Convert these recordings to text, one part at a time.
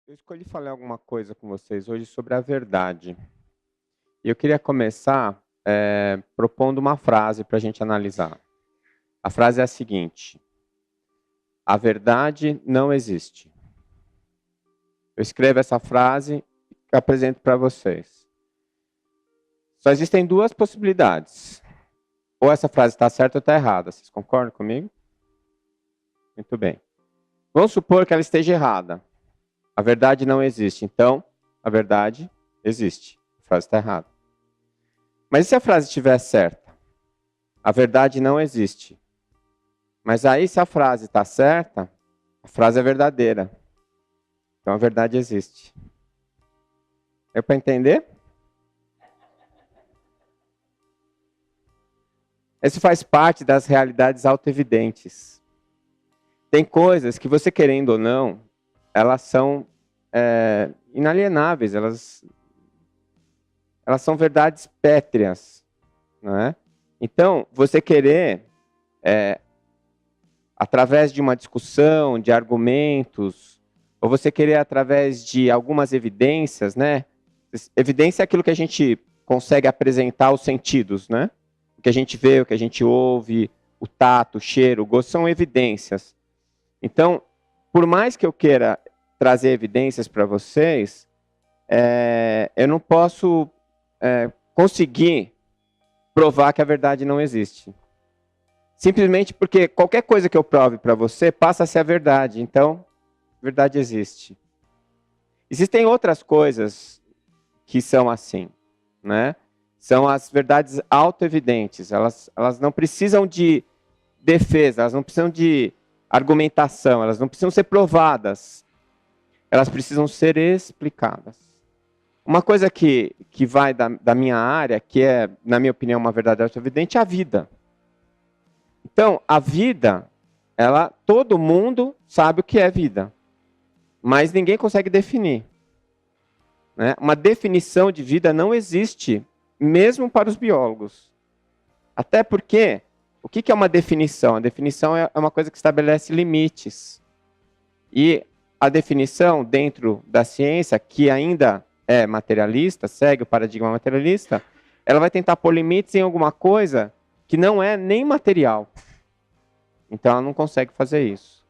Eu escolhi falar alguma coisa com vocês hoje sobre a verdade. E eu queria começar propondo uma frase para a gente analisar. A frase é a seguinte: a verdade não existe. Eu escrevo essa frase e apresento para vocês. Só existem duas possibilidades. Ou essa frase está certa ou está errada. Vocês concordam comigo? Muito bem. Vamos supor que ela esteja errada. A verdade não existe. Então, a verdade existe. A frase está errada. Mas e se a frase estiver certa? A verdade não existe. Mas aí, se a frase está certa, a frase é verdadeira. Então, a verdade existe. Deu para entender? Isso faz parte das realidades autoevidentes. Tem coisas que você querendo ou não, elas são inalienáveis, elas são verdades pétreas. Não é? Então, você querer, através de uma discussão, de argumentos, ou você querer através de algumas evidências, né? Evidência é aquilo que a gente consegue apresentar aos sentidos, né? O que a gente vê, o que a gente ouve, o tato, o cheiro, o gosto, são evidências. Então, por mais que eu queira trazer evidências para vocês, eu não posso conseguir provar que a verdade não existe. Simplesmente porque qualquer coisa que eu prove para você passa a ser a verdade. Então, a verdade existe. Existem outras coisas que são assim, né? São as verdades autoevidentes. Elas não precisam de defesa, elas não precisam de argumentação, elas não precisam ser provadas. Elas precisam ser explicadas. Uma coisa que vai da minha área, que é, na minha opinião, uma verdade autoevidente, é a vida. Então, a vida, todo mundo sabe o que é vida, mas ninguém consegue definir. Né? Uma definição de vida não existe, mesmo para os biólogos. Até porque, o que é uma definição? A definição é uma coisa que estabelece limites. E a definição dentro da ciência, que ainda é materialista, segue o paradigma materialista, ela vai tentar pôr limites em alguma coisa que não é nem material. Então ela não consegue fazer isso.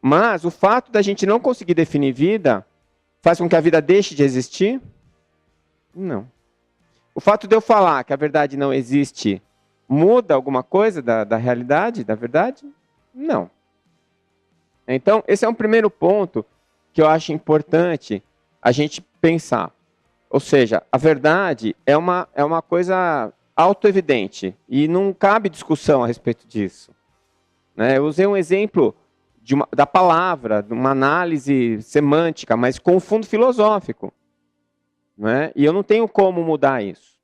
Mas o fato da gente não conseguir definir vida faz com que a vida deixe de existir? Não. O fato de eu falar que a verdade não existe muda alguma coisa da realidade, da verdade? Não. Então, esse é um primeiro ponto que eu acho importante a gente pensar. Ou seja, a verdade é uma coisa autoevidente e não cabe discussão a respeito disso. Né? Eu usei um exemplo da palavra, de uma análise semântica, mas com fundo filosófico. Né? E eu não tenho como mudar isso.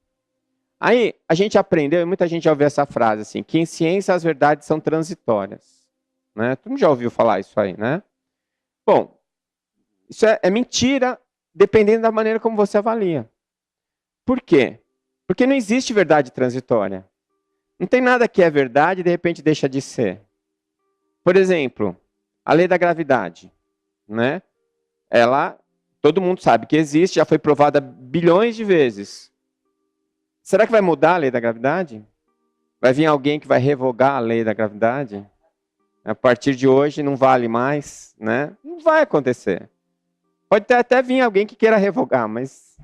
Aí, a gente aprendeu, e muita gente já ouviu essa frase, assim, que em ciência as verdades são transitórias. Né? Tu não já ouviu falar isso aí, né? Bom, isso é mentira, dependendo da maneira como você avalia. Por quê? Porque não existe verdade transitória. Não tem nada que é verdade e de repente deixa de ser. Por exemplo, a lei da gravidade. Né? Todo mundo sabe que existe, já foi provada bilhões de vezes. Será que vai mudar a lei da gravidade? Vai vir alguém que vai revogar a lei da gravidade? A partir de hoje não vale mais, né? Não vai acontecer. Pode até vir alguém que queira revogar, mas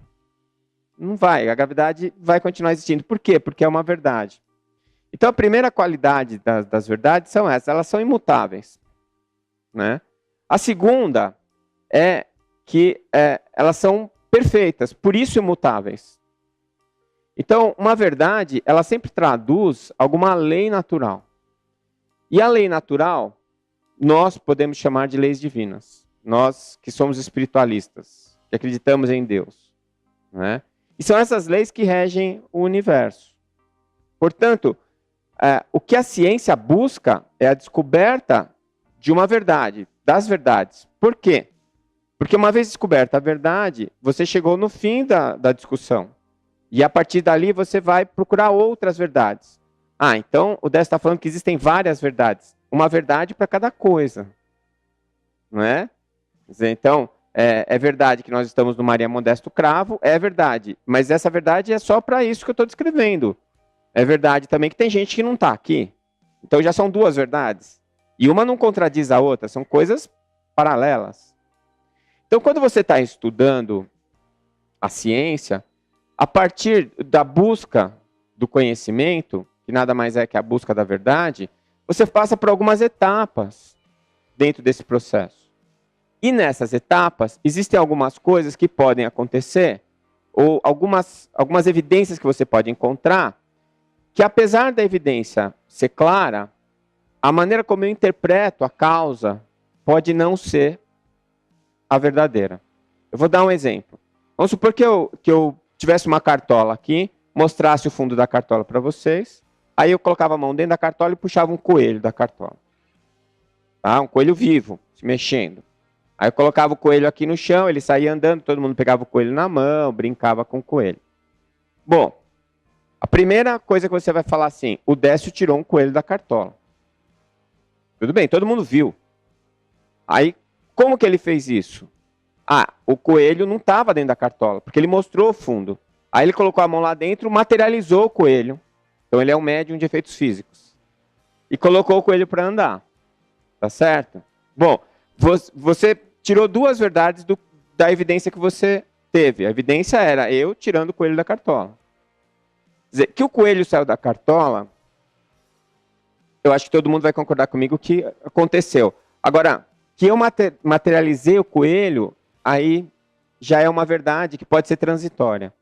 não vai. A gravidade vai continuar existindo. Por quê? Porque é uma verdade. Então, a primeira qualidade das verdades são essas. Elas são imutáveis. Né? A segunda é que elas são perfeitas, por isso imutáveis. Então, uma verdade, ela sempre traduz alguma lei natural. E a lei natural, nós podemos chamar de leis divinas. Nós que somos espiritualistas, que acreditamos em Deus. Né? E são essas leis que regem o universo. Portanto, o que a ciência busca é a descoberta de uma verdade, das verdades. Por quê? Porque uma vez descoberta a verdade, você chegou no fim da discussão. E a partir dali você vai procurar outras verdades. Então o Décio está falando que existem várias verdades. Uma verdade para cada coisa. Não é? Quer dizer, então, É verdade que nós estamos no Maria Modesto Cravo, é verdade. Mas essa verdade é só para isso que eu estou descrevendo. É verdade também que tem gente que não está aqui. Então já são duas verdades. E uma não contradiz a outra, são coisas paralelas. Então quando você está estudando a ciência, a partir da busca do conhecimento, que nada mais é que a busca da verdade, você passa por algumas etapas dentro desse processo. E nessas etapas, existem algumas coisas que podem acontecer, ou algumas evidências que você pode encontrar, que apesar da evidência ser clara, a maneira como eu interpreto a causa pode não ser a verdadeira. Eu vou dar um exemplo. Vamos supor que eu tivesse uma cartola aqui, mostrasse o fundo da cartola para vocês, aí eu colocava a mão dentro da cartola e puxava um coelho da cartola. Tá? Um coelho vivo, se mexendo. Aí eu colocava o coelho aqui no chão, ele saía andando, todo mundo pegava o coelho na mão, brincava com o coelho. Bom, a primeira coisa que você vai falar assim, o Décio tirou um coelho da cartola. Tudo bem, todo mundo viu. Aí, como que ele fez isso? Ah, o coelho não estava dentro da cartola, porque ele mostrou o fundo. Aí ele colocou a mão lá dentro, materializou o coelho. Então ele é um médium de efeitos físicos. E colocou o coelho para andar. Tá certo? Bom, você tirou duas verdades da evidência que você teve. A evidência era eu tirando o coelho da cartola. Quer dizer, que o coelho saiu da cartola, eu acho que todo mundo vai concordar comigo que aconteceu. Agora, que eu materializei o coelho, aí já é uma verdade que pode ser transitória.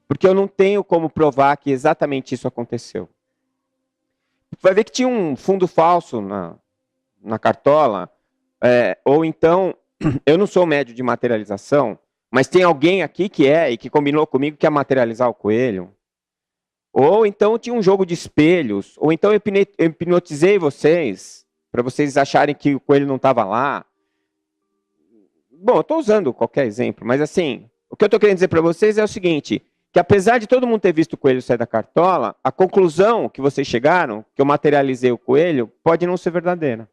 Porque eu não tenho como provar que exatamente isso aconteceu. Vai ver que tinha um fundo falso na cartola, ou então, eu não sou médio de materialização, mas tem alguém aqui que é e que combinou comigo que ia materializar o coelho. Ou então tinha um jogo de espelhos, ou então eu hipnotizei vocês, para vocês acharem que o coelho não estava lá. Bom, eu estou usando qualquer exemplo, mas assim, o que eu estou querendo dizer para vocês é o seguinte, que apesar de todo mundo ter visto o coelho sair da cartola, a conclusão que vocês chegaram, que eu materializei o coelho, pode não ser verdadeira.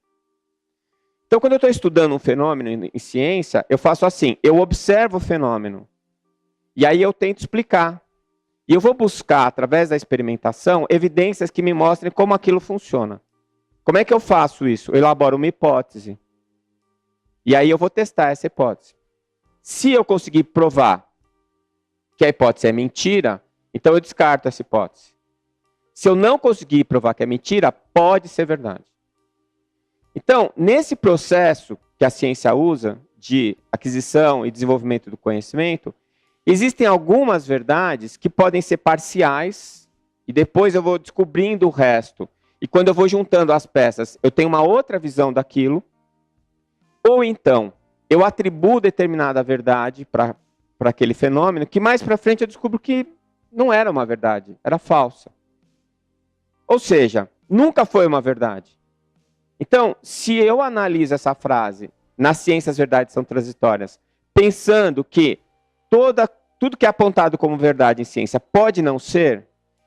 Então, quando eu estou estudando um fenômeno em ciência, eu faço assim, eu observo o fenômeno, e aí eu tento explicar. E eu vou buscar, através da experimentação, evidências que me mostrem como aquilo funciona. Como é que eu faço isso? Eu elaboro uma hipótese. E aí eu vou testar essa hipótese. Se eu conseguir provar que a hipótese é mentira, então eu descarto essa hipótese. Se eu não conseguir provar que é mentira, pode ser verdade. Então, nesse processo que a ciência usa de aquisição e desenvolvimento do conhecimento, existem algumas verdades que podem ser parciais e depois eu vou descobrindo o resto. E quando eu vou juntando as peças, eu tenho uma outra visão daquilo. Ou então, eu atribuo determinada verdade para aquele fenômeno, que mais para frente eu descubro que não era uma verdade, era falsa. Ou seja, nunca foi uma verdade. Então, se eu analiso essa frase, na ciência as verdades são transitórias, pensando que tudo que é apontado como verdade em ciência pode não ser,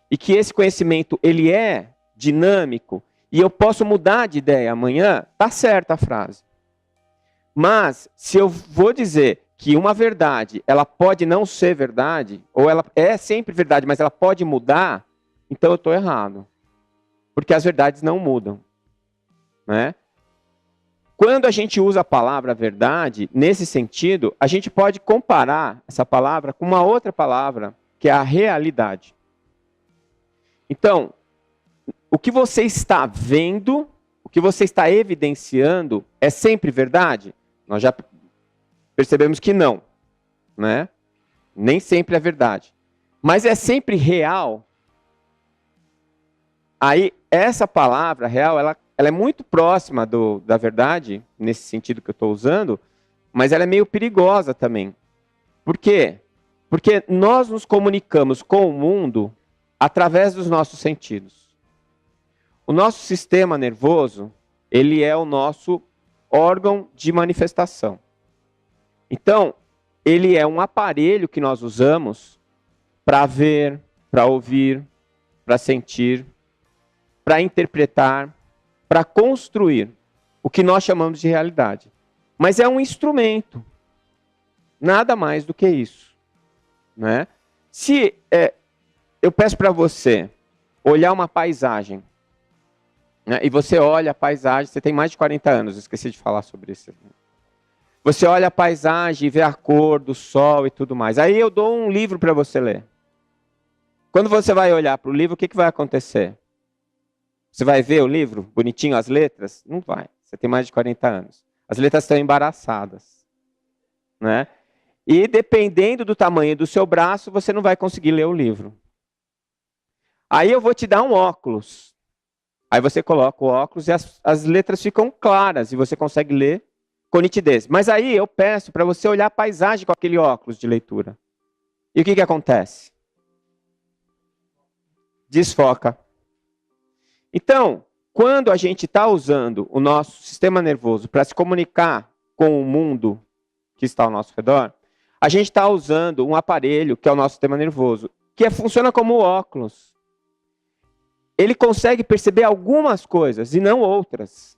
e que esse conhecimento ele é dinâmico, e eu posso mudar de ideia amanhã, está certa a frase. Mas, se eu vou dizer que uma verdade ela pode não ser verdade, ou ela é sempre verdade, mas ela pode mudar, então eu estou errado. Porque as verdades não mudam. Né? Quando a gente usa a palavra verdade, nesse sentido, a gente pode comparar essa palavra com uma outra palavra, que é a realidade. Então, o que você está vendo, o que você está evidenciando, é sempre verdade? Nós já percebemos que não. Né? Nem sempre é verdade. Mas é sempre real? Aí, essa palavra real, ela é muito próxima da verdade, nesse sentido que eu estou usando, mas ela é meio perigosa também. Por quê? Porque nós nos comunicamos com o mundo através dos nossos sentidos. O nosso sistema nervoso, ele é o nosso órgão de manifestação. Então, ele é um aparelho que nós usamos para ver, para ouvir, para sentir, para interpretar, para construir o que nós chamamos de realidade. Mas é um instrumento. Nada mais do que isso, né? Se eu peço para você olhar uma paisagem, né, e você olha a paisagem, você tem mais de 40 anos, eu esqueci de falar sobre isso. Você olha a paisagem, vê a cor do sol e tudo mais. Aí eu dou um livro para você ler. Quando você vai olhar para o livro, o que vai acontecer? Você vai ver o livro, bonitinho, as letras? Não vai. Você tem mais de 40 anos. As letras estão embaraçadas, né? E dependendo do tamanho do seu braço, você não vai conseguir ler o livro. Aí eu vou te dar um óculos. Aí você coloca o óculos e as letras ficam claras e você consegue ler com nitidez. Mas aí eu peço para você olhar a paisagem com aquele óculos de leitura. E o que acontece? Desfoca. Então, quando a gente está usando o nosso sistema nervoso para se comunicar com o mundo que está ao nosso redor, a gente está usando um aparelho, que é o nosso sistema nervoso, que funciona como óculos. Ele consegue perceber algumas coisas e não outras,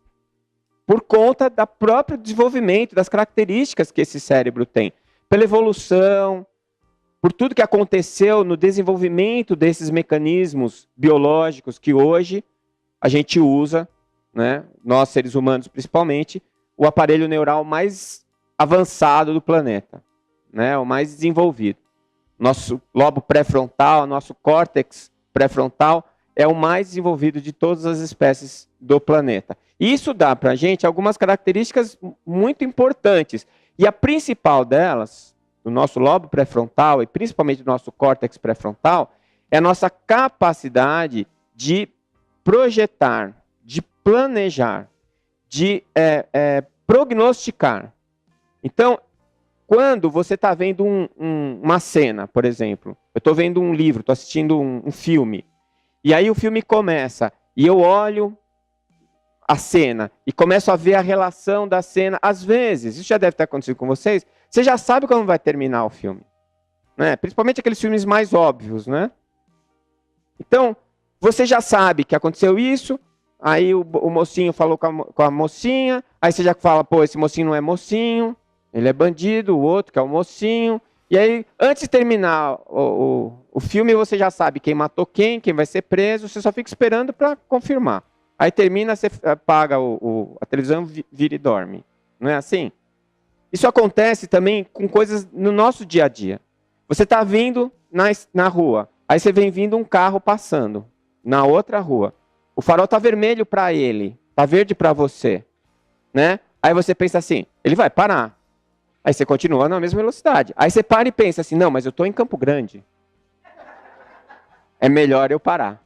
por conta do próprio desenvolvimento, das características que esse cérebro tem, pela evolução, por tudo que aconteceu no desenvolvimento desses mecanismos biológicos que hoje a gente usa, né, nós seres humanos principalmente, o aparelho neural mais avançado do planeta, né, o mais desenvolvido. Nosso lobo pré-frontal, nosso córtex pré-frontal é o mais desenvolvido de todas as espécies do planeta. E isso dá para a gente algumas características muito importantes. E a principal delas, do nosso lobo pré-frontal e principalmente do nosso córtex pré-frontal, é a nossa capacidade de projetar, de planejar, de prognosticar. Então, quando você está vendo uma cena, por exemplo, eu estou vendo um livro, estou assistindo um filme, e aí o filme começa, e eu olho a cena, e começo a ver a relação da cena, às vezes, isso já deve ter acontecido com vocês, você já sabe como vai terminar o filme, né? Principalmente aqueles filmes mais óbvios, né? Então, você já sabe que aconteceu isso, aí o mocinho falou com a mocinha, aí você já fala, pô, esse mocinho não é mocinho, ele é bandido, o outro que é o mocinho. E aí, antes de terminar o filme, você já sabe quem matou quem vai ser preso, você só fica esperando para confirmar. Aí termina, você apaga a televisão, vira e dorme. Não é assim? Isso acontece também com coisas no nosso dia a dia. Você está vindo na rua, aí você vem vindo um carro passando na outra rua. O farol está vermelho para ele, está verde para você, né? Aí você pensa assim, ele vai parar. Aí você continua na mesma velocidade. Aí você para e pensa assim, não, mas eu estou em Campo Grande. É melhor eu parar.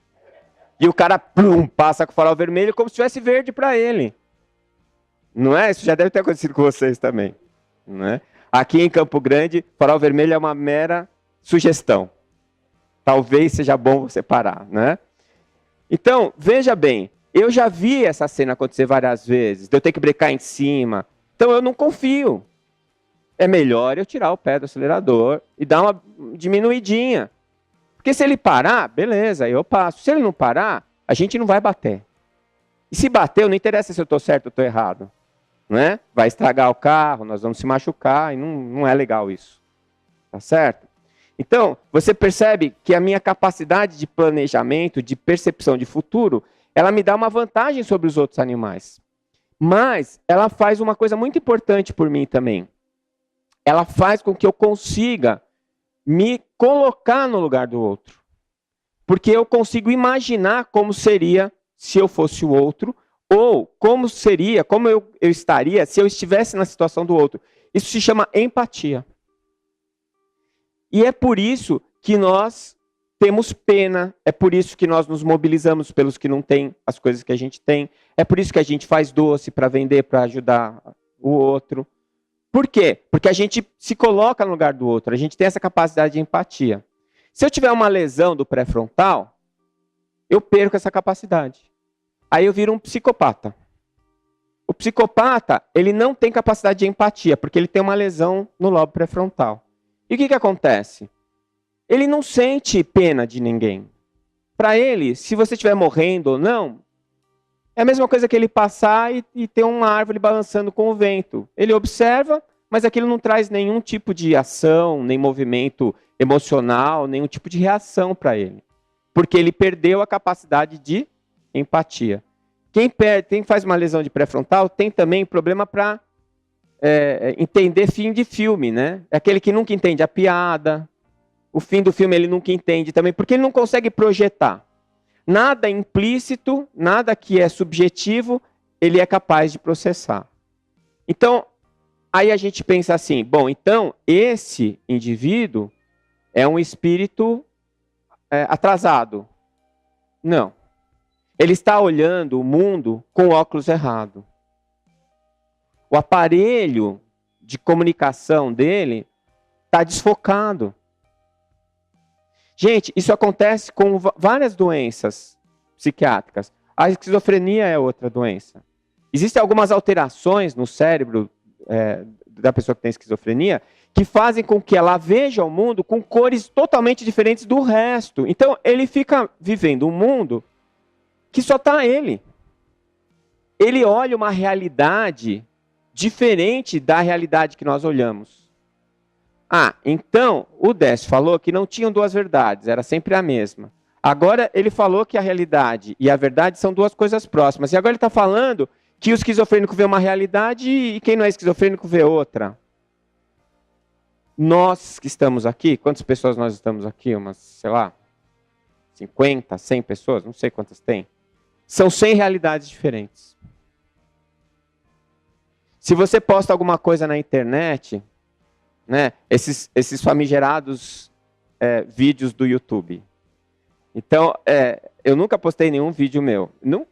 E o cara passa com o farol vermelho como se tivesse verde para ele. Não é? Isso já deve ter acontecido com vocês também. Não é? Aqui em Campo Grande, farol vermelho é uma mera sugestão. Talvez seja bom você parar, né? Então, veja bem, eu já vi essa cena acontecer várias vezes, de eu ter que brecar em cima. Então eu não confio. É melhor eu tirar o pé do acelerador e dar uma diminuidinha. Porque se ele parar, beleza, eu passo. Se ele não parar, a gente não vai bater. E se bater, não interessa se eu estou certo ou estou errado. Não é? Vai estragar o carro, nós vamos se machucar, e não é legal isso. Tá certo? Então, você percebe que a minha capacidade de planejamento, de percepção de futuro, ela me dá uma vantagem sobre os outros animais. Mas ela faz uma coisa muito importante por mim também. Ela faz com que eu consiga me colocar no lugar do outro. Porque eu consigo imaginar como seria se eu fosse o outro, ou como seria, como eu estaria se eu estivesse na situação do outro. Isso se chama empatia. E é por isso que nós temos pena, é por isso que nós nos mobilizamos pelos que não têm as coisas que a gente tem, é por isso que a gente faz doce para vender, para ajudar o outro. Por quê? Porque a gente se coloca no lugar do outro, a gente tem essa capacidade de empatia. Se eu tiver uma lesão do pré-frontal, eu perco essa capacidade. Aí eu viro um psicopata. O psicopata, ele não tem capacidade de empatia, porque ele tem uma lesão no lobo pré-frontal. E o que acontece? Ele não sente pena de ninguém. Para ele, se você estiver morrendo ou não, é a mesma coisa que ele passar e ter uma árvore balançando com o vento. Ele observa, mas aquilo não traz nenhum tipo de ação, nem movimento emocional, nenhum tipo de reação para ele. Porque ele perdeu a capacidade de empatia. Quem faz uma lesão de pré-frontal tem também problema para entender fim de filme, né? É aquele que nunca entende a piada, o fim do filme ele nunca entende também, porque ele não consegue projetar. Nada implícito, nada que é subjetivo, ele é capaz de processar. Então, aí a gente pensa assim, bom, então esse indivíduo é um espírito atrasado. Não. Ele está olhando o mundo com o óculos errado. O aparelho de comunicação dele está desfocado. Gente, isso acontece com várias doenças psiquiátricas. A esquizofrenia é outra doença. Existem algumas alterações no cérebro da pessoa que tem esquizofrenia que fazem com que ela veja o mundo com cores totalmente diferentes do resto. Então, ele fica vivendo um mundo que só está ele. Ele olha uma realidade diferente da realidade que nós olhamos. Então, o Décio falou que não tinham duas verdades, era sempre a mesma. Agora, ele falou que a realidade e a verdade são duas coisas próximas. E agora ele está falando que o esquizofrênico vê uma realidade e quem não é esquizofrênico vê outra. Nós que estamos aqui, quantas pessoas nós estamos aqui? Umas, sei lá, 50, 100 pessoas? Não sei quantas tem. São 100 realidades diferentes. Se você posta alguma coisa na internet, né, esses famigerados vídeos do YouTube. Então, eu nunca postei nenhum vídeo meu. Não,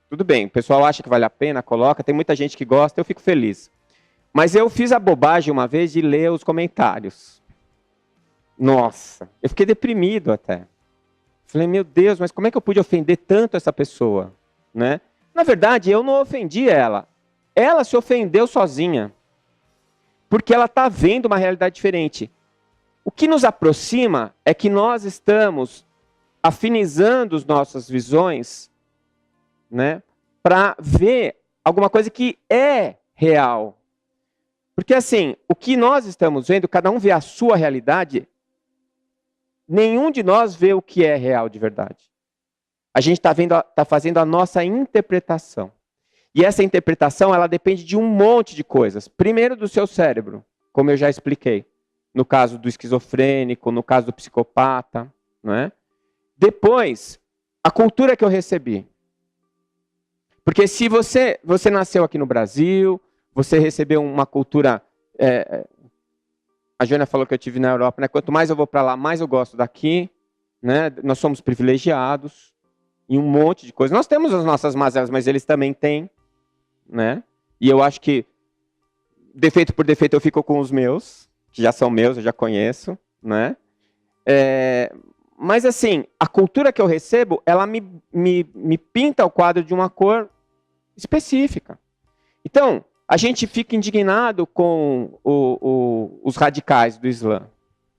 tudo bem, o pessoal acha que vale a pena, coloca, tem muita gente que gosta, eu fico feliz. Mas eu fiz a bobagem uma vez de ler os comentários. Nossa, eu fiquei deprimido até. Falei, meu Deus, mas como é que eu pude ofender tanto essa pessoa? Né? Na verdade, eu não ofendi ela. Ela se ofendeu sozinha. Porque ela está vendo uma realidade diferente. O que nos aproxima é que nós estamos afinizando as nossas visões, né, para ver alguma coisa que é real. Porque assim, o que nós estamos vendo, cada um vê a sua realidade, nenhum de nós vê o que é real de verdade. A gente está fazendo a nossa interpretação. E essa interpretação, ela depende de um monte de coisas. Primeiro do seu cérebro, como eu já expliquei. No caso do esquizofrênico, no caso do psicopata. Não é? Depois, a cultura que eu recebi. Porque se você nasceu aqui no Brasil, você recebeu uma cultura... a Joana falou que eu tive na Europa, né? Quanto mais eu vou para lá, mais eu gosto daqui. Né? Nós somos privilegiados em um monte de coisas. Nós temos as nossas mazelas, mas eles também têm. Né? E eu acho que, defeito por defeito, eu fico com os meus, que já são meus, eu já conheço. Né? Mas assim, a cultura que eu recebo, ela me pinta o quadro de uma cor específica. Então, a gente fica indignado com os radicais do Islã,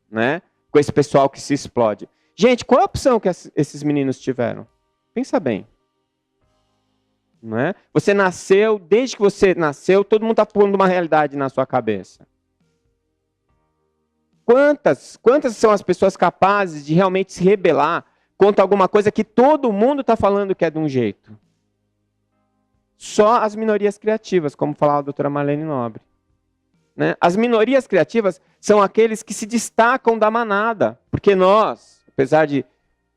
né? Com esse pessoal que se explode. Gente, qual a opção que esses meninos tiveram? Pensa bem. Não é? Você nasceu, desde que você nasceu, todo mundo está pondo uma realidade na sua cabeça. Quantas são as pessoas capazes de realmente se rebelar contra alguma coisa que todo mundo está falando que é de um jeito? Só as minorias criativas, como falava a doutora Marlene Nobre. Né? As minorias criativas são aqueles que se destacam da manada. Porque nós, apesar de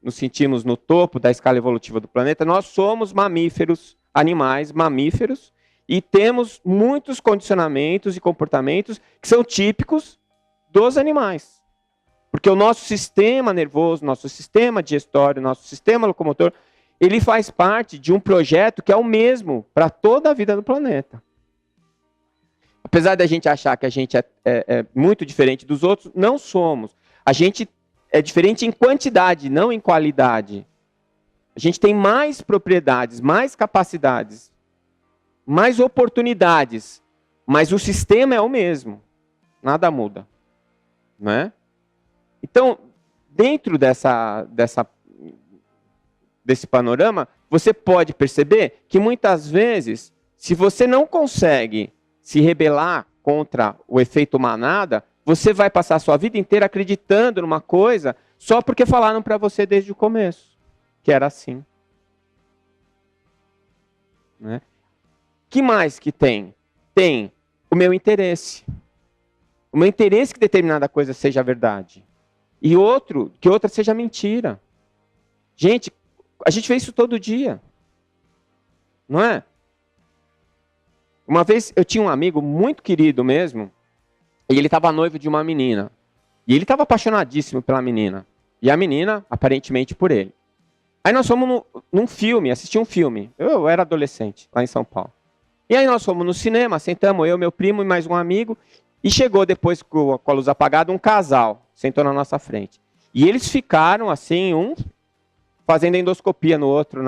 nos sentirmos no topo da escala evolutiva do planeta, nós somos mamíferos, animais mamíferos, e temos muitos condicionamentos e comportamentos que são típicos dos animais. Porque o nosso sistema nervoso, nosso sistema digestório, nosso sistema locomotor, ele faz parte de um projeto que é o mesmo para toda a vida do planeta. Apesar da gente achar que a gente é muito diferente dos outros, não somos. A gente é diferente em quantidade, não em qualidade. A gente tem mais propriedades, mais capacidades, mais oportunidades, mas o sistema é o mesmo. Nada muda. Né? Então, dentro desse panorama, você pode perceber que muitas vezes, se você não consegue se rebelar contra o efeito manada, você vai passar a sua vida inteira acreditando numa coisa só porque falaram para você desde o começo, que era assim. Né? Que mais que tem? Tem o meu interesse. O meu interesse que determinada coisa seja verdade. E outro, que outra seja mentira. Gente, a gente vê isso todo dia. Não é? Uma vez eu tinha um amigo muito querido mesmo, e ele estava noivo de uma menina. E ele estava apaixonadíssimo pela menina. E a menina, aparentemente, por ele. Aí nós fomos num filme, assistir um filme. Eu era adolescente, lá em São Paulo. E aí nós fomos no cinema, sentamos eu, meu primo e mais um amigo. E chegou depois, com a luz apagada, um casal. Sentou na nossa frente. E eles ficaram assim, um fazendo endoscopia no outro,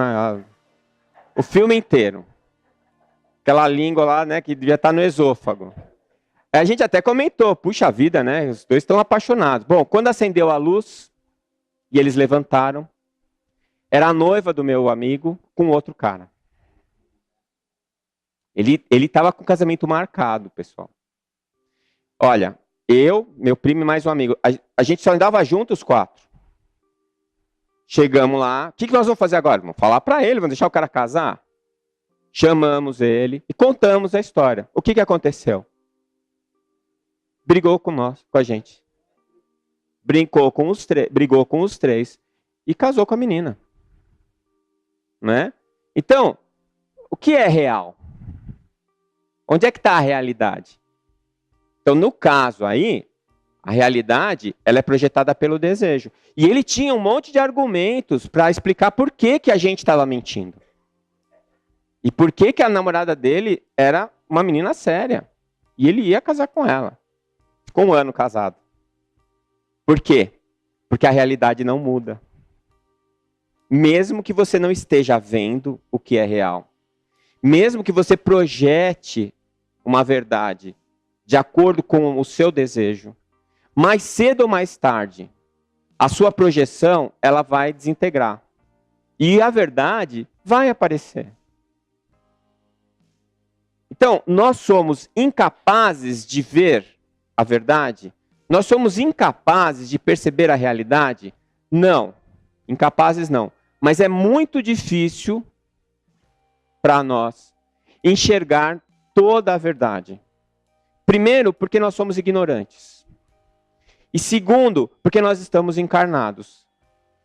o filme inteiro. Aquela língua lá, né, que devia estar no esôfago. A gente até comentou, puxa vida, né, os dois estão apaixonados. Bom, quando acendeu a luz, e eles levantaram, era a noiva do meu amigo com outro cara. Ele estava com o casamento marcado, pessoal. Olha, eu, meu primo e mais um amigo, a gente só andava juntos os 4. Chegamos lá, o que nós vamos fazer agora? Vamos falar para ele, vamos deixar o cara casar? Chamamos ele e contamos a história. O que aconteceu? Brigou com a gente. Brigou com os 3 e casou com a menina. Né? Então, o que é real? Onde é que está a realidade? Então, no caso aí, a realidade ela é projetada pelo desejo. E ele tinha um monte de argumentos para explicar por que a gente estava mentindo. E por que a namorada dele era uma menina séria. E ele ia casar com ela. Ficou 1 ano casado. Por quê? Porque a realidade não muda. Mesmo que você não esteja vendo o que é real. Mesmo que você projete uma verdade de acordo com o seu desejo, mais cedo ou mais tarde, a sua projeção ela vai desintegrar. E a verdade vai aparecer. Então, nós somos incapazes de ver a verdade? Nós somos incapazes de perceber a realidade? Não. Incapazes não. Mas é muito difícil para nós enxergar toda a verdade. Primeiro, porque nós somos ignorantes. E segundo, porque nós estamos encarnados.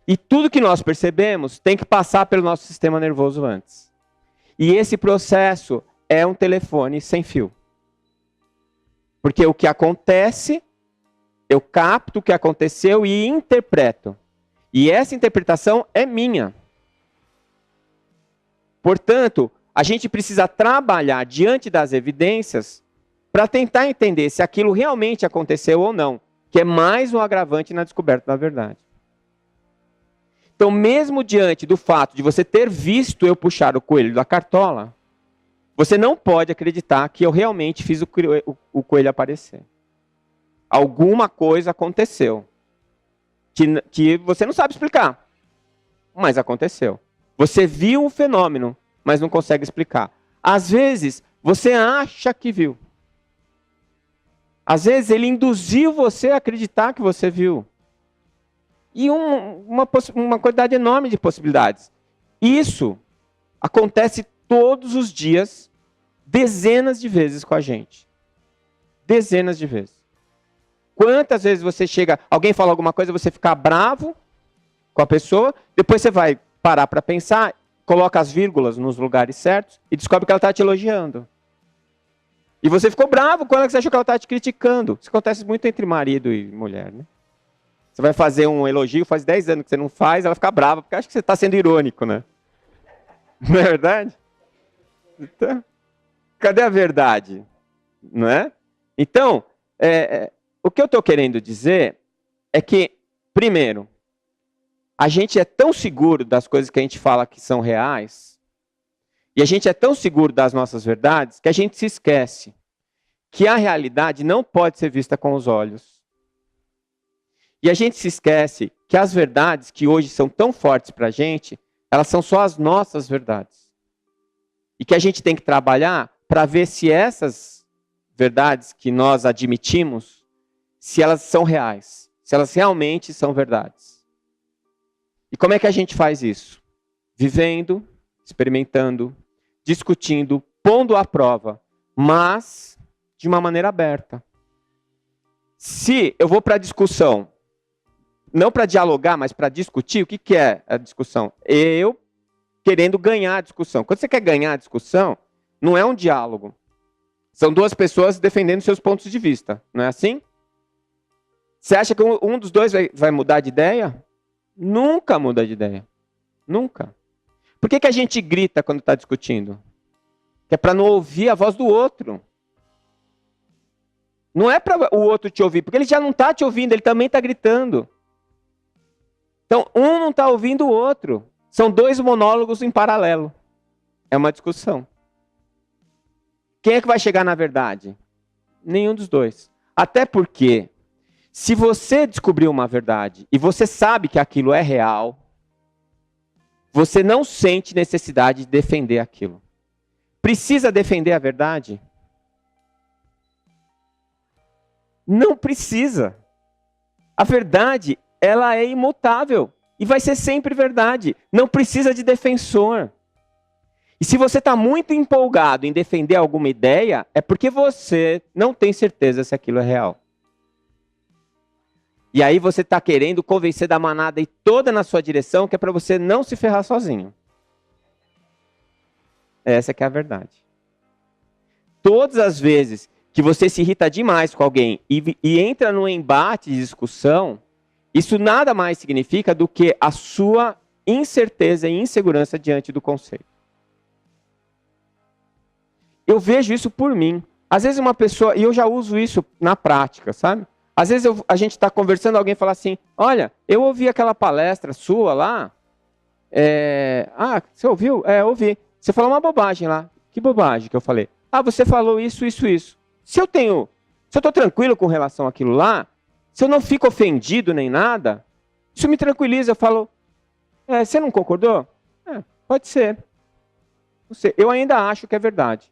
E tudo que nós percebemos tem que passar pelo nosso sistema nervoso antes. E esse processo é um telefone sem fio. Porque o que acontece, eu capto o que aconteceu e interpreto. E essa interpretação é minha. Portanto, a gente precisa trabalhar diante das evidências para tentar entender se aquilo realmente aconteceu ou não, que é mais um agravante na descoberta da verdade. Então, mesmo diante do fato de você ter visto eu puxar o coelho da cartola, você não pode acreditar que eu realmente fiz o coelho aparecer. Alguma coisa aconteceu que você não sabe explicar, mas aconteceu. Você viu o fenômeno, mas não consegue explicar. Às vezes, você acha que viu. Às vezes, ele induziu você a acreditar que você viu. E uma quantidade enorme de possibilidades. Isso acontece todos os dias, dezenas de vezes com a gente. Dezenas de vezes. Quantas vezes você chega, alguém fala alguma coisa, você fica bravo com a pessoa, depois você vai parar para pensar, coloca as vírgulas nos lugares certos e descobre que ela está te elogiando. E você ficou bravo quando você achou que ela está te criticando. Isso acontece muito entre marido e mulher, né? Você vai fazer um elogio, faz 10 anos que você não faz, ela fica brava, porque acha que você está sendo irônico, né? Não é verdade? Então, cadê a verdade? Não é? Então, o que eu estou querendo dizer é que, primeiro, a gente é tão seguro das coisas que a gente fala que são reais, e a gente é tão seguro das nossas verdades, que a gente se esquece que a realidade não pode ser vista com os olhos. E a gente se esquece que as verdades que hoje são tão fortes para a gente, elas são só as nossas verdades. E que a gente tem que trabalhar para ver se essas verdades que nós admitimos se elas são reais, se elas realmente são verdades. E como é que a gente faz isso? Vivendo, experimentando, discutindo, pondo à prova, mas de uma maneira aberta. Se eu vou para a discussão, não para dialogar, mas para discutir, o que é a discussão? Eu querendo ganhar a discussão. Quando você quer ganhar a discussão, não é um diálogo. São duas pessoas defendendo seus pontos de vista, não é assim? Você acha que um dos dois vai mudar de ideia? Nunca muda de ideia. Nunca. Por que a gente grita quando está discutindo? Que é para não ouvir a voz do outro. Não é para o outro te ouvir, porque ele já não está te ouvindo, ele também está gritando. Então, um não está ouvindo o outro. São dois monólogos em paralelo. É uma discussão. Quem é que vai chegar na verdade? Nenhum dos dois. Até porque, se você descobriu uma verdade e você sabe que aquilo é real, você não sente necessidade de defender aquilo. Precisa defender a verdade? Não precisa. A verdade, ela é imutável e vai ser sempre verdade. Não precisa de defensor. E se você está muito empolgado em defender alguma ideia, é porque você não tem certeza se aquilo é real. E aí você está querendo convencer da manada e toda na sua direção, que é para você não se ferrar sozinho. Essa que é a verdade. Todas as vezes que você se irrita demais com alguém e entra num embate de discussão, isso nada mais significa do que a sua incerteza e insegurança diante do conceito. Eu vejo isso por mim. Às vezes uma pessoa, e eu já uso isso na prática, sabe? Às vezes a gente está conversando, alguém fala assim, olha, eu ouvi aquela palestra sua lá. Você ouviu? Eu ouvi. Você falou uma bobagem lá. Que bobagem que eu falei? Você falou isso, isso, isso. Se eu estou tranquilo com relação àquilo lá, se eu não fico ofendido nem nada, isso me tranquiliza. Eu falo, você não concordou? Pode ser. Não sei. Eu ainda acho que é verdade.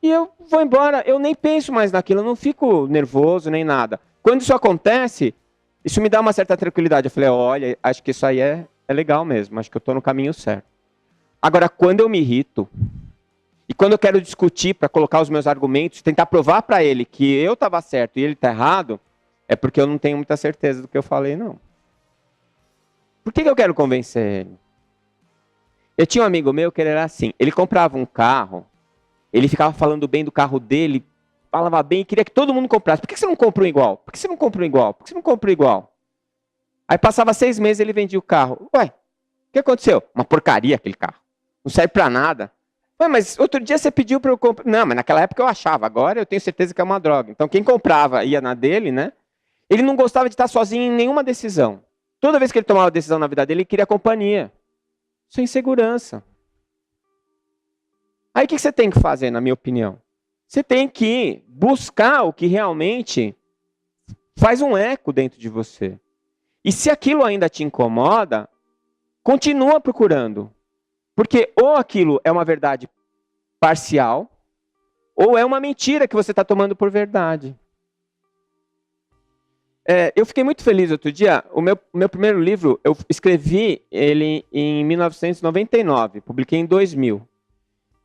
E eu vou embora, eu nem penso mais naquilo, eu não fico nervoso nem nada. Quando isso acontece, isso me dá uma certa tranquilidade. Eu falei, olha, acho que isso aí é legal mesmo, acho que eu estou no caminho certo. Agora, quando eu me irrito, e quando eu quero discutir para colocar os meus argumentos, tentar provar para ele que eu estava certo e ele está errado, é porque eu não tenho muita certeza do que eu falei, não. Por que eu quero convencer ele? Eu tinha um amigo meu que ele era assim, ele comprava um carro, ele ficava falando bem do carro dele, falava bem e queria que todo mundo comprasse. Por que você não compra um igual? Por que você não compra um igual? Por que você não compra um igual? Aí passava 6 meses e ele vendia o carro. Ué, o que aconteceu? Uma porcaria aquele carro. Não serve para nada. Ué, mas outro dia você pediu para eu comprar. Não, mas naquela época eu achava. Agora eu tenho certeza que é uma droga. Então quem comprava ia na dele, né? Ele não gostava de estar sozinho em nenhuma decisão. Toda vez que ele tomava decisão na vida dele, ele queria companhia. Isso é insegurança. Aí o que você tem que fazer, na minha opinião? Você tem que buscar o que realmente faz um eco dentro de você. E se aquilo ainda te incomoda, continua procurando. Porque ou aquilo é uma verdade parcial, ou é uma mentira que você está tomando por verdade. Eu fiquei muito feliz outro dia. O meu primeiro livro, eu escrevi ele em 1999, publiquei em 2000.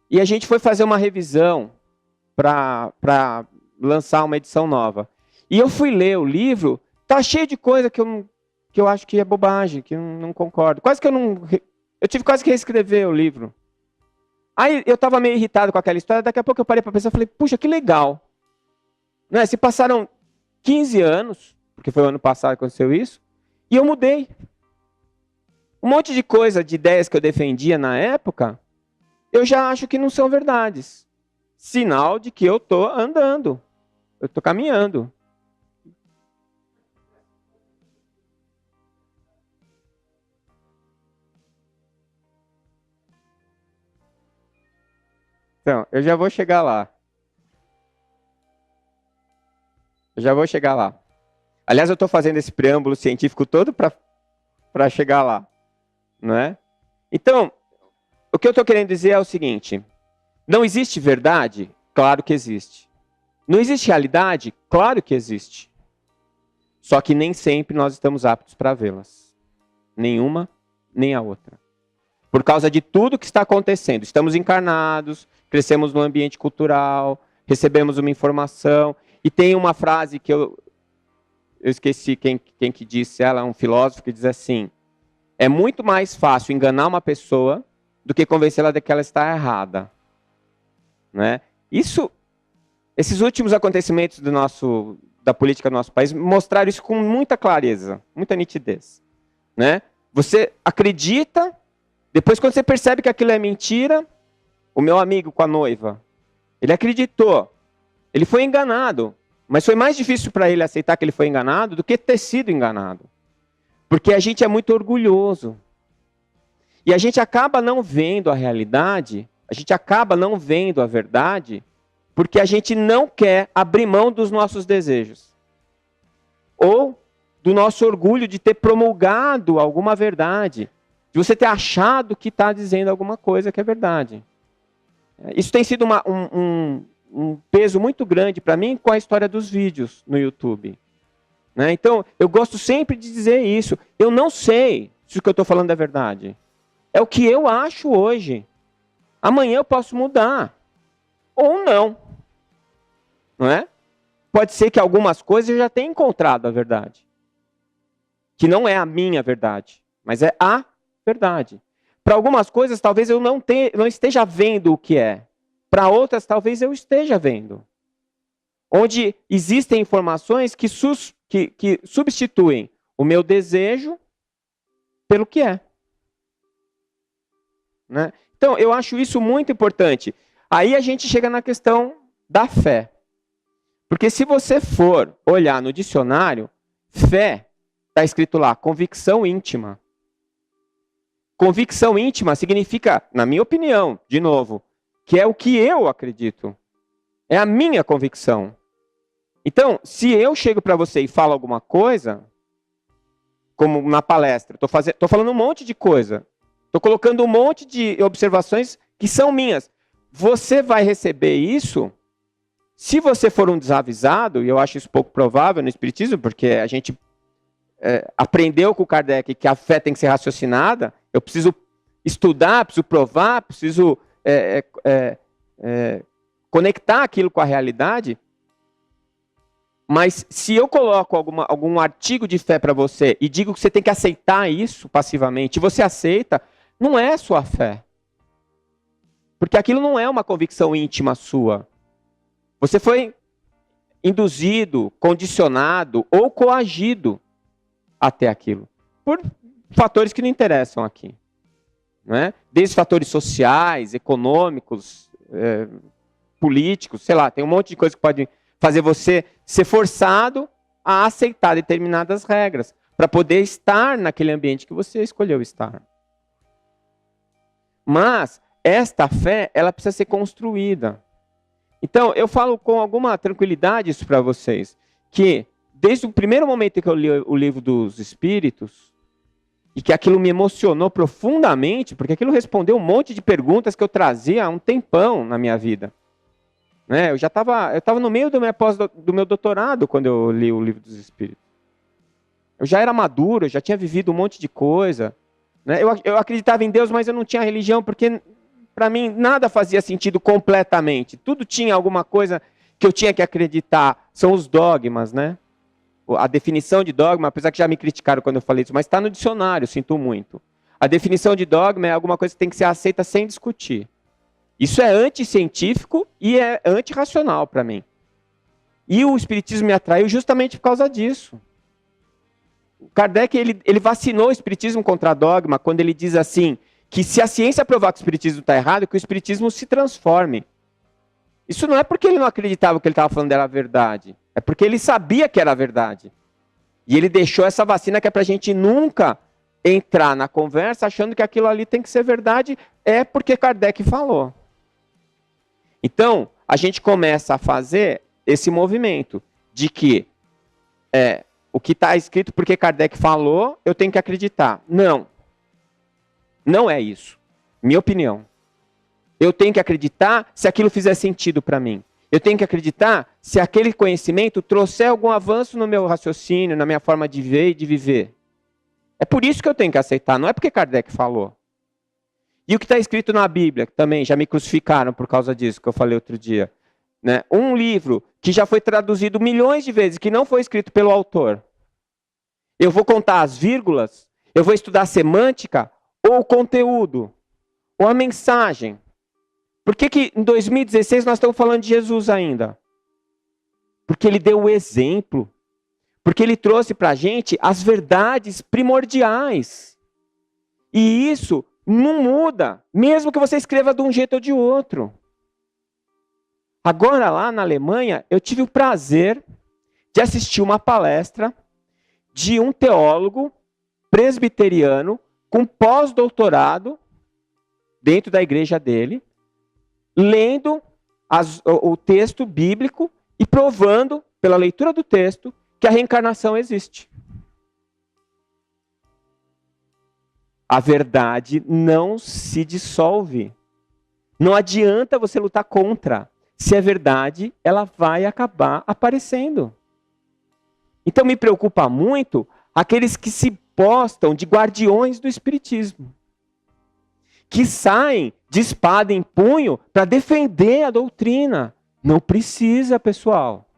E a gente foi fazer uma revisão para lançar uma edição nova. E eu fui ler o livro, tá cheio de coisa que eu acho que é bobagem, que eu não concordo. Eu tive quase que reescrever o livro. Aí eu estava meio irritado com aquela história, daqui a pouco eu parei para pensar e falei, puxa, que legal. Né? Se passaram 15 anos, porque foi o ano passado que aconteceu isso, e eu mudei. Um monte de coisa, de ideias que eu defendia na época, eu já acho que não são verdades. Sinal de que eu estou andando. Eu estou caminhando. Então, eu já vou chegar lá. Aliás, eu estou fazendo esse preâmbulo científico todo para chegar lá. Não é? Então, o que eu estou querendo dizer é o seguinte. Não existe verdade? Claro que existe. Não existe realidade? Claro que existe. Só que nem sempre nós estamos aptos para vê-las. Nenhuma, nem a outra. Por causa de tudo que está acontecendo. Estamos encarnados, crescemos no ambiente cultural, recebemos uma informação. E tem uma frase que eu esqueci quem que disse, ela é um filósofo que diz assim: é muito mais fácil enganar uma pessoa do que convencê-la de que ela está errada. Né? Esses últimos acontecimentos da política do nosso país mostraram isso com muita clareza, muita nitidez. Né? Você acredita, depois quando você percebe que aquilo é mentira, o meu amigo com a noiva, ele acreditou, ele foi enganado, mas foi mais difícil para ele aceitar que ele foi enganado do que ter sido enganado. Porque a gente é muito orgulhoso. E a gente acaba não vendo a realidade, a gente acaba não vendo a verdade, porque a gente não quer abrir mão dos nossos desejos. Ou do nosso orgulho de ter promulgado alguma verdade, de você ter achado que está dizendo alguma coisa que é verdade. Isso tem sido um peso muito grande para mim com a história dos vídeos no YouTube. Né? Então, eu gosto sempre de dizer isso. Eu não sei se o que eu estou falando é verdade. É o que eu acho hoje. Amanhã eu posso mudar. Ou não. Não é? Pode ser que algumas coisas eu já tenha encontrado a verdade. Que não é a minha verdade, mas é a verdade. Para algumas coisas, talvez eu não esteja vendo o que é. Para outras, talvez eu esteja vendo. Onde existem informações que substituem o meu desejo pelo que é. Né? Então, eu acho isso muito importante. Aí a gente chega na questão da fé. Porque se você for olhar no dicionário, fé, está escrito lá, convicção íntima. Convicção íntima significa, na minha opinião, de novo, que é o que eu acredito. É a minha convicção. Então, se eu chego para você e falo alguma coisa, como na palestra, estou falando um monte de coisa, estou colocando um monte de observações que são minhas. Você vai receber isso, se você for um desavisado, e eu acho isso pouco provável no Espiritismo, porque a gente aprendeu com o Kardec que a fé tem que ser raciocinada, eu preciso estudar, preciso provar, preciso conectar aquilo com a realidade. Mas se eu coloco algum artigo de fé para você e digo que você tem que aceitar isso passivamente, e você aceita, não é sua fé. Porque aquilo não é uma convicção íntima sua. Você foi induzido, condicionado ou coagido até aquilo. Por fatores que não interessam aqui. Não é? Desde fatores sociais, econômicos, políticos, sei lá, tem um monte de coisa que pode fazer você ser forçado a aceitar determinadas regras para poder estar naquele ambiente que você escolheu estar. Mas esta fé, ela precisa ser construída. Então, eu falo com alguma tranquilidade isso para vocês, que desde o primeiro momento que eu li o Livro dos Espíritos, e que aquilo me emocionou profundamente, porque aquilo respondeu um monte de perguntas que eu trazia há um tempão na minha vida. Né? Eu estava no meio do meu doutorado quando eu li o Livro dos Espíritos. Eu já era maduro, eu já tinha vivido um monte de coisa. Né? Eu acreditava em Deus, mas eu não tinha religião, porque para mim nada fazia sentido completamente. Tudo tinha alguma coisa que eu tinha que acreditar. São os dogmas, né? A definição de dogma, apesar que já me criticaram quando eu falei isso, mas está no dicionário, sinto muito. A definição de dogma é alguma coisa que tem que ser aceita sem discutir. Isso é anticientífico e é antirracional para mim. E o Espiritismo me atraiu justamente por causa disso. O Kardec ele vacinou o Espiritismo contra dogma quando ele diz assim, que se a ciência provar que o Espiritismo está errado, que o Espiritismo se transforme. Isso não é porque ele não acreditava que ele estava falando era verdade. É porque ele sabia que era verdade. E ele deixou essa vacina que é para a gente nunca entrar na conversa achando que aquilo ali tem que ser verdade, é porque Kardec falou. Então, a gente começa a fazer esse movimento de que o que está escrito porque Kardec falou, eu tenho que acreditar. Não. Não é isso. Minha opinião. Eu tenho que acreditar se aquilo fizer sentido para mim. Eu tenho que acreditar se aquele conhecimento trouxer algum avanço no meu raciocínio, na minha forma de ver e de viver. É por isso que eu tenho que aceitar, não é porque Kardec falou. E o que está escrito na Bíblia, que também já me crucificaram por causa disso, que eu falei outro dia. Né? Um livro que já foi traduzido milhões de vezes, que não foi escrito pelo autor. Eu vou contar as vírgulas, eu vou estudar a semântica, ou o conteúdo, ou a mensagem. Por que em 2016 nós estamos falando de Jesus ainda? Porque ele deu o exemplo. Porque ele trouxe para a gente as verdades primordiais. E isso não muda, mesmo que você escreva de um jeito ou de outro. Agora, lá na Alemanha, eu tive o prazer de assistir uma palestra de um teólogo presbiteriano com pós-doutorado dentro da igreja dele, lendo o texto bíblico e provando, pela leitura do texto, que a reencarnação existe. A verdade não se dissolve. Não adianta você lutar contra. Se é verdade, ela vai acabar aparecendo. Então me preocupa muito aqueles que se postam de guardiões do espiritismo. Que saem de espada em punho para defender a doutrina. Não precisa, pessoal.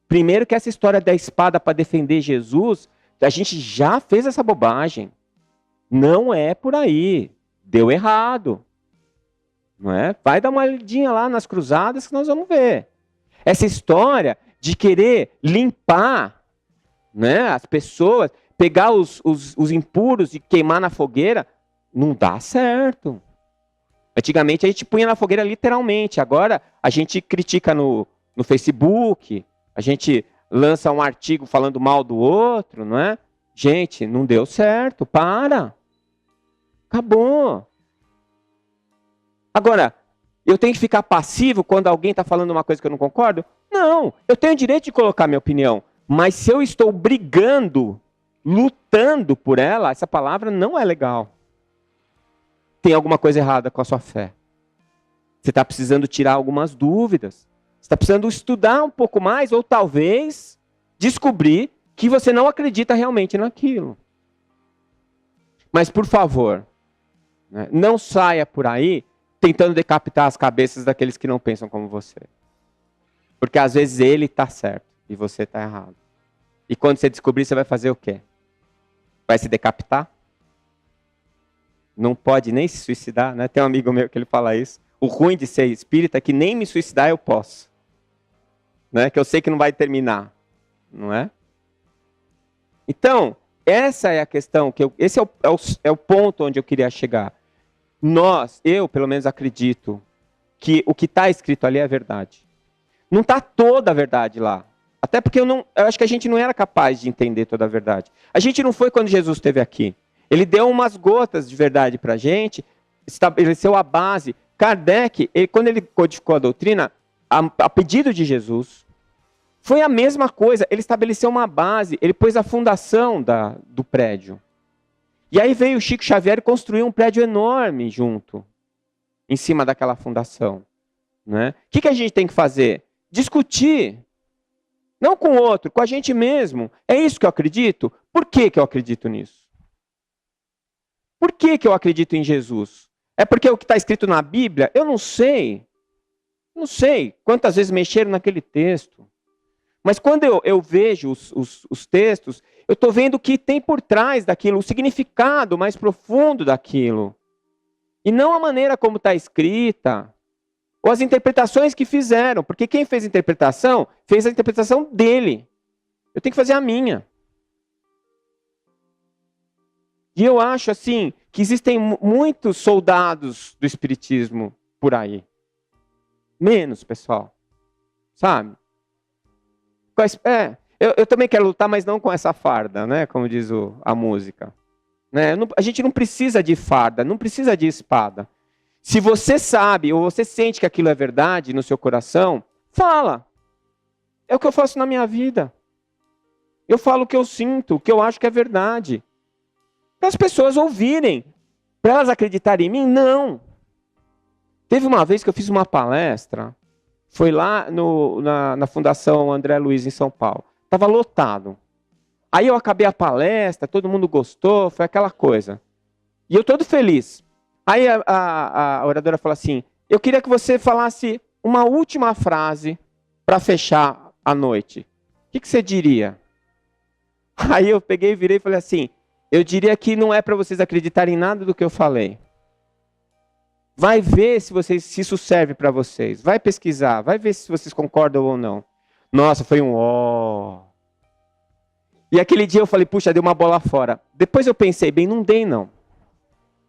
Primeiro que essa história da espada para defender Jesus, a gente já fez essa bobagem. Não é por aí. Deu errado. Não é? Vai dar uma olhadinha lá nas cruzadas que nós vamos ver. Essa história de querer limpar, né, as pessoas, pegar os impuros e queimar na fogueira, não dá certo. Antigamente a gente punha na fogueira literalmente. Agora a gente critica no Facebook, a gente lança um artigo falando mal do outro, não é? Gente, não deu certo, para. Acabou. Agora, eu tenho que ficar passivo quando alguém está falando uma coisa que eu não concordo? Não, eu tenho o direito de colocar minha opinião. Mas se eu estou brigando, lutando por ela, essa palavra não é legal. Tem alguma coisa errada com a sua fé. Você está precisando tirar algumas dúvidas. Você está precisando estudar um pouco mais, ou talvez descobrir que você não acredita realmente naquilo. Mas, por favor, né, não saia por aí tentando decapitar as cabeças daqueles que não pensam como você. Porque às vezes ele está certo e você está errado. E quando você descobrir, você vai fazer o quê? Vai se decapitar? Não pode nem se suicidar, né? Tem um amigo meu que ele fala isso. O ruim de ser espírita é que nem me suicidar eu posso. Né? Que eu sei que não vai terminar. Não é? Então, essa é a questão, esse é o ponto onde eu queria chegar. Eu pelo menos acredito que o que está escrito ali é verdade. Não está toda a verdade lá. Até porque eu acho que a gente não era capaz de entender toda a verdade. A gente não foi quando Jesus esteve aqui. Ele deu umas gotas de verdade para a gente, estabeleceu a base. Kardec, quando ele codificou a doutrina, a pedido de Jesus, foi a mesma coisa. Ele estabeleceu uma base, ele pôs a fundação do prédio. E aí veio o Chico Xavier e construiu um prédio enorme junto, em cima daquela fundação. Né? O que a gente tem que fazer? Discutir. Não com o outro, com a gente mesmo. É isso que eu acredito? Por que eu acredito nisso? Por que eu acredito em Jesus? É porque o que está escrito na Bíblia? Eu não sei. Não sei quantas vezes mexeram naquele texto. Mas quando eu vejo os textos, eu estou vendo o que tem por trás daquilo, o significado mais profundo daquilo. E não a maneira como está escrita, ou as interpretações que fizeram. Porque quem fez a interpretação dele. Eu tenho que fazer a minha. E eu acho assim, que existem muitos soldados do espiritismo por aí. Menos, pessoal. Sabe? Eu também quero lutar, mas não com essa farda, né? Como diz a música. Né? A gente não precisa de farda, não precisa de espada. Se você sabe, ou você sente que aquilo é verdade no seu coração, fala. É o que eu faço na minha vida. Eu falo o que eu sinto, o que eu acho que é verdade. Para as pessoas ouvirem. Para elas acreditarem em mim, não. Teve uma vez que eu fiz uma palestra, Foi lá na Fundação André Luiz, em São Paulo. Estava lotado. Aí eu acabei a palestra, todo mundo gostou, foi aquela coisa. E eu todo feliz. Aí a oradora falou assim, eu queria que você falasse uma última frase para fechar a noite. O que você diria? Aí eu peguei, virei e falei assim, eu diria que não é para vocês acreditarem em nada do que eu falei. Vai ver se isso serve para vocês. Vai pesquisar, vai ver se vocês concordam ou não. Nossa, foi um ó. E aquele dia eu falei, puxa, dei uma bola fora. Depois eu pensei, bem, não dei não.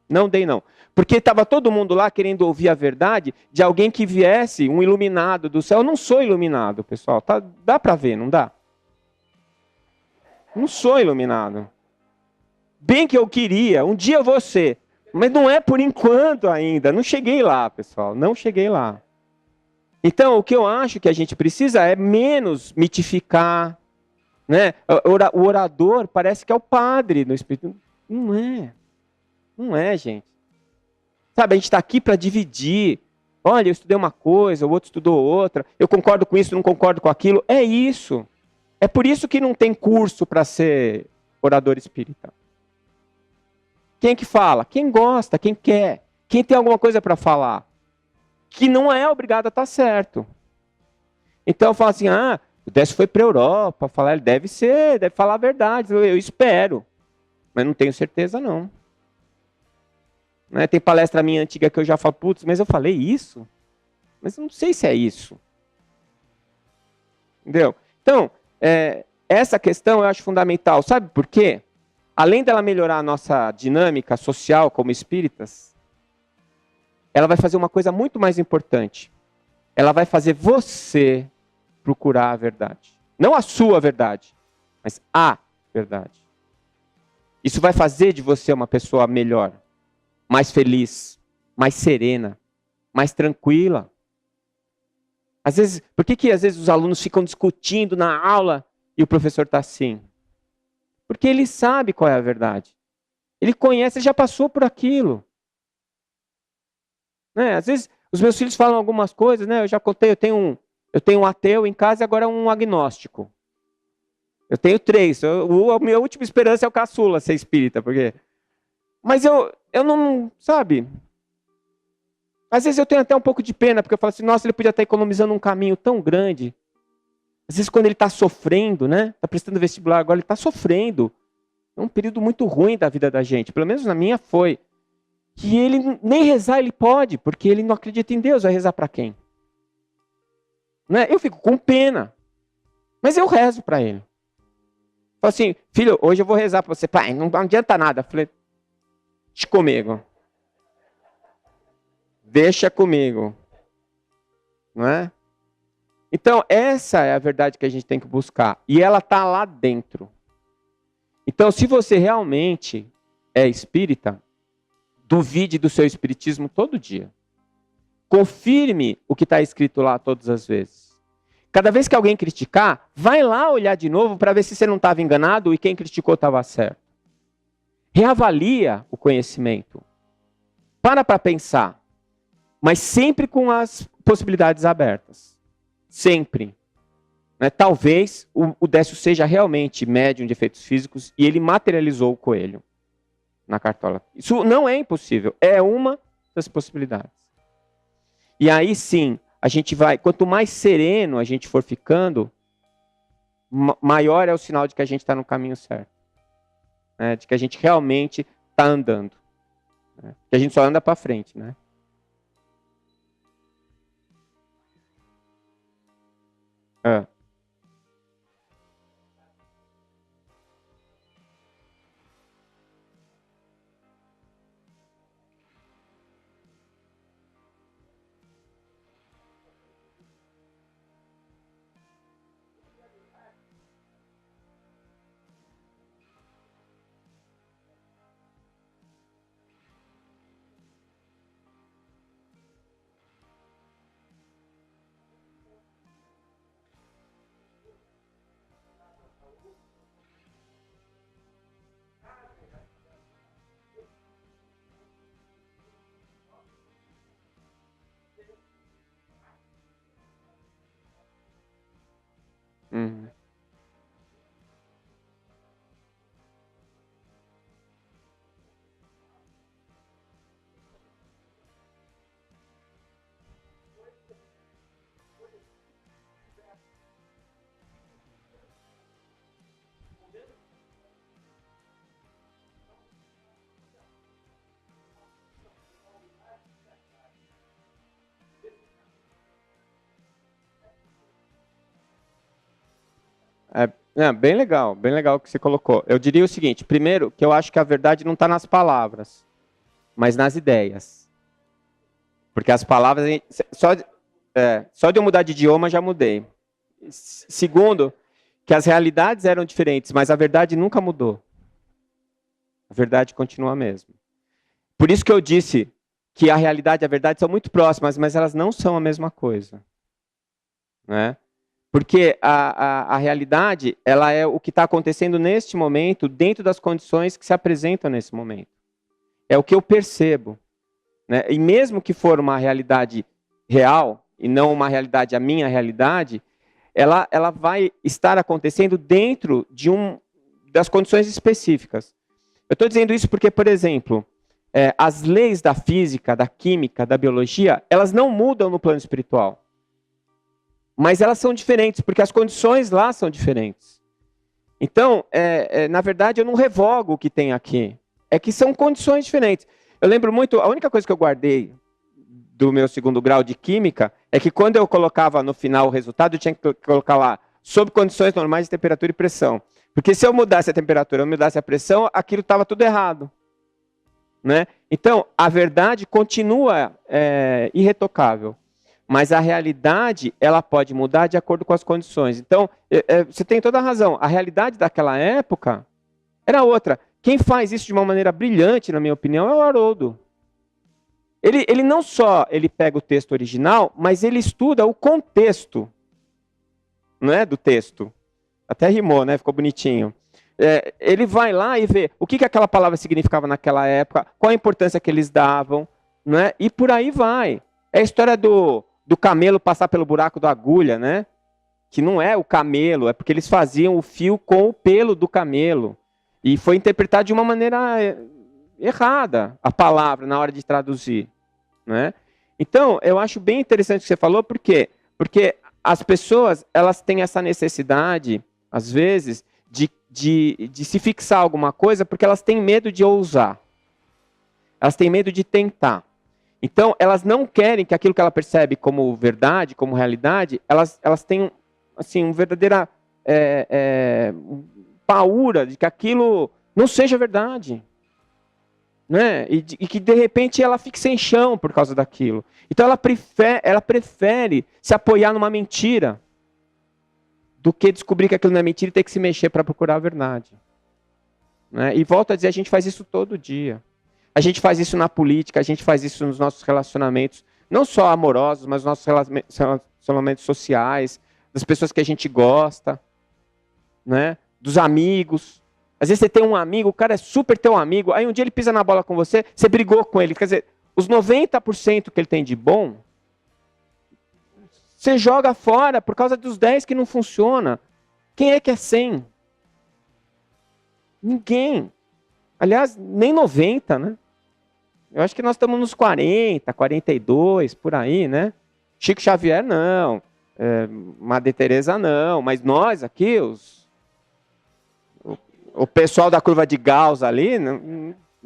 Não dei não. Porque estava todo mundo lá querendo ouvir a verdade de alguém que viesse, um iluminado do céu. Eu não sou iluminado, pessoal. Tá, dá para ver, não dá? Não sou iluminado. Bem que eu queria, um dia eu vou ser. Mas não é por enquanto ainda. Não cheguei lá, pessoal. Não cheguei lá. Então, o que eu acho que a gente precisa é menos mitificar. Né? O orador parece que é o padre no Espírito. Não é. Não é, gente. Sabe, a gente está aqui para dividir. Olha, eu estudei uma coisa, o outro estudou outra. Eu concordo com isso, não concordo com aquilo. É isso. É por isso que não tem curso para ser orador espírita. Quem é que fala? Quem gosta, quem quer. Quem tem alguma coisa para falar. Que não é obrigado a estar certo. Então eu falo assim, o Décio foi para a Europa, falar, ele deve falar a verdade. Eu espero. Mas não tenho certeza, não. Né? Tem palestra minha antiga que eu já falo, putz, mas eu falei isso? Mas eu não sei se é isso. Entendeu? Então, essa questão eu acho fundamental. Sabe por quê? Além dela melhorar a nossa dinâmica social como espíritas, ela vai fazer uma coisa muito mais importante. Ela vai fazer você procurar a verdade. Não a sua verdade, mas a verdade. Isso vai fazer de você uma pessoa melhor, mais feliz, mais serena, mais tranquila. Às vezes, por que às vezes os alunos ficam discutindo na aula e o professor está assim? Porque ele sabe qual é a verdade. Ele conhece, ele já passou por aquilo. Né? Às vezes, os meus filhos falam algumas coisas, né? Eu já contei, eu tenho um ateu em casa e agora um agnóstico. Eu tenho 3. A minha última esperança é o caçula ser espírita, porque... Mas eu não, sabe... Às vezes eu tenho até um pouco de pena, porque eu falo assim, nossa, ele podia estar economizando um caminho tão grande. Às vezes quando ele está sofrendo, né? Está prestando vestibular agora, ele está sofrendo. É um período muito ruim da vida da gente, pelo menos na minha foi. Que ele nem rezar ele pode, porque ele não acredita em Deus, vai rezar para quem? Né? Eu fico com pena, mas eu rezo para ele. Falo assim, filho, hoje eu vou rezar para você. Pai, não adianta nada. Eu falei, deixa comigo. Deixa comigo. Não é? Então, essa é a verdade que a gente tem que buscar. E ela está lá dentro. Então, se você realmente é espírita, duvide do seu espiritismo todo dia. Confirme o que está escrito lá todas as vezes. Cada vez que alguém criticar, vai lá olhar de novo para ver se você não estava enganado e quem criticou estava certo. Reavalia o conhecimento. Para pensar. Mas sempre com as possibilidades abertas. Sempre. Né? Talvez o Décio seja realmente médium de efeitos físicos e ele materializou o coelho na cartola. Isso não é impossível. É uma das possibilidades. E aí sim, a gente vai... Quanto mais sereno a gente for ficando, maior é o sinal de que a gente está no caminho certo. Né? De que a gente realmente está andando. Né? Que a gente só anda para frente, né? Ah. bem legal o que você colocou. Eu diria o seguinte: primeiro, que eu acho que a verdade não está nas palavras, mas nas ideias. Porque as palavras, só de eu mudar de idioma já mudei. Segundo, que as realidades eram diferentes, mas a verdade nunca mudou. A verdade continua a mesma. Por isso que eu disse que a realidade e a verdade são muito próximas, mas elas não são a mesma coisa. Né? Porque a realidade, ela é o que está acontecendo neste momento, dentro das condições que se apresentam nesse momento. É o que eu percebo. Né? E mesmo que for uma realidade real, e não uma realidade, a minha realidade, ela vai estar acontecendo dentro das condições específicas. Eu estou dizendo isso porque, por exemplo, as leis da física, da química, da biologia, elas não mudam no plano espiritual. Mas elas são diferentes, porque as condições lá são diferentes. Então, na verdade, eu não revogo o que tem aqui. É que são condições diferentes. Eu lembro muito, a única coisa que eu guardei do meu segundo grau de química é que quando eu colocava no final o resultado, eu tinha que colocar lá, sob condições normais de temperatura e pressão. Porque se eu mudasse a temperatura, eu mudasse a pressão, aquilo estava tudo errado. Né? Então, a verdade continua irretocável. Mas a realidade, ela pode mudar de acordo com as condições. Então, você tem toda a razão. A realidade daquela época era outra. Quem faz isso de uma maneira brilhante, na minha opinião, é o Haroldo. Ele não só pega o texto original, mas ele estuda o contexto, não é, do texto. Até rimou, né? Ficou bonitinho. Ele vai lá e vê o que aquela palavra significava naquela época, qual a importância que eles davam, não é? E por aí vai. É a história do camelo passar pelo buraco da agulha, né? Que não é o camelo, é porque eles faziam o fio com o pelo do camelo. E foi interpretado de uma maneira errada a palavra na hora de traduzir. Né? Então, eu acho bem interessante o que você falou, por quê? Porque as pessoas, elas têm essa necessidade, às vezes, de se fixar alguma coisa, porque elas têm medo de ousar. Elas têm medo de tentar. Então, elas não querem que aquilo que ela percebe como verdade, como realidade, elas tenham, assim, uma verdadeira paura de que aquilo não seja verdade. Né? E que de repente ela fique sem chão por causa daquilo. Então ela prefere se apoiar numa mentira do que descobrir que aquilo não é mentira e ter que se mexer para procurar a verdade. Né? E volto a dizer, a gente faz isso todo dia. A gente faz isso na política, a gente faz isso nos nossos relacionamentos, não só amorosos, mas nos nossos relacionamentos sociais, das pessoas que a gente gosta, né? Dos amigos. Às vezes você tem um amigo, o cara é super teu amigo, aí um dia ele pisa na bola com você, você brigou com ele. Quer dizer, os 90% que ele tem de bom, você joga fora por causa dos 10 que não funciona. Quem é que é 100? Ninguém. Aliás, nem 90, né? Eu acho que nós estamos nos 40, 42, por aí, né? Chico Xavier, não. Madre Teresa, não. Mas nós aqui, o pessoal da curva de Gauss ali,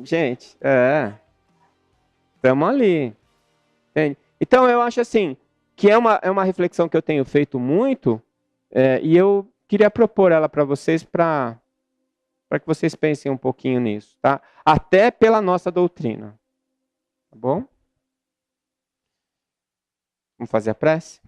gente, estamos ali. Entende? Então, eu acho assim, que é uma reflexão que eu tenho feito muito, e eu queria propor ela para vocês, para que vocês pensem um pouquinho nisso, tá? Até pela nossa doutrina. Tá bom? Vamos fazer a prece?